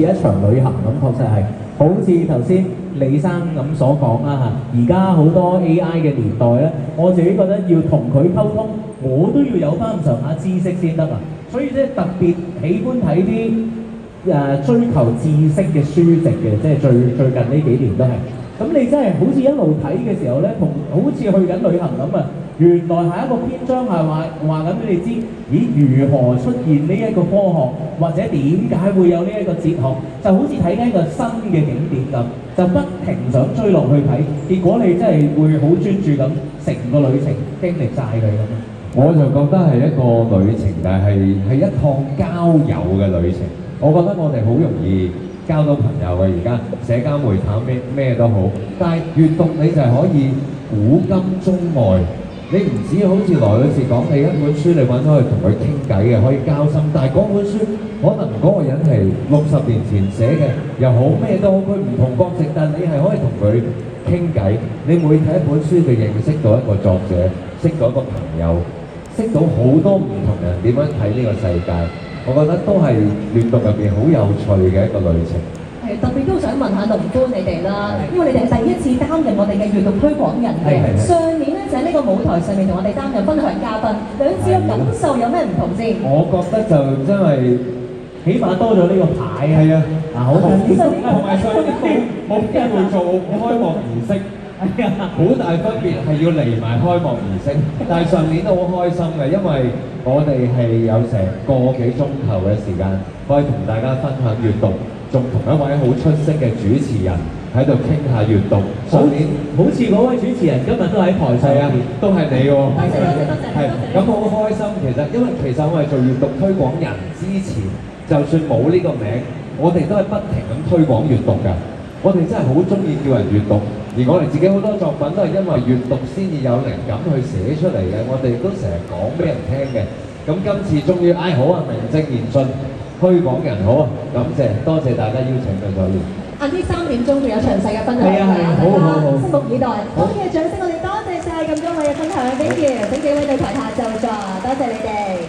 一場旅行咁，確實係好似頭先李生咁所講啦嚇。而家好多 AI 嘅年代咧，我自己覺得要同佢溝通，我都要有翻咁上下知識先得啊。所以即係特別喜歡睇啲追求知識嘅書籍嘅，即係最近呢幾年都係。咁你真係好似一路睇嘅時候咧，同好似去緊旅行咁啊！原來下一個篇章係話緊俾你知，咦如何出現呢一個科學，或者點解會有呢一個哲學，就好似睇緊一個新嘅景點咁，就不停想追落去睇，結果你真係會好專注咁成個旅程經歷晒佢咁。我就覺得係一個旅程，但係一趟交友嘅旅程。我覺得我哋好容易交到朋友嘅，而家社交媒體咩都好，但係閱讀你就係可以古今中外。你唔止好似來女士講，你一本書你揾咗去同佢傾偈嘅，可以交心。但係嗰本書可能嗰個人係60年前寫嘅，又好咩都好，佢唔同國籍，但你係可以同佢傾偈。你每睇一本書，就認識到一個作者，識到一個朋友，識到好多唔同人點樣睇呢個世界。我覺得都係閱讀入邊好有趣嘅一個旅程。特別都想問下龍官你哋啦，因為你哋係第一次擔任我哋嘅閱讀推廣人嘅。上年咧就喺呢個舞台上面同我哋擔任分享嘉賓，兩次嘅感受有咩唔同先？我覺得就真係起碼多咗呢個牌啊！係啊，好緊要，同埋上年冇機會做開幕儀式，好大分別係要嚟埋開幕儀式。但係上年都好開心嘅，因為我哋係有成個幾鐘頭嘅時間，可以同大家分享閱讀。仲同一位好出色嘅主持人喺度傾下閱讀。上年好似嗰位主持人今日都喺台上面，都係你喎。多謝多謝多謝。係咁好開心，因為我係做閱讀推廣人之前，就算冇呢個名，我哋都係不停咁推廣閱讀㗎。我哋真係好中意叫人閱讀，而我哋自己好多作品都係因為閱讀先至有靈感去寫出嚟嘅。我哋都成日講俾人聽嘅。咁今次終於好啊，名正言順。推廣人好啊，感謝多謝大家邀請嘅所以。晏啲3點鐘仲有詳細嘅分享，係啊，好，拭目以待。好嘅掌聲，我哋多謝晒咁多位嘅分享，thank you，請幾位到台下就座，多謝你哋。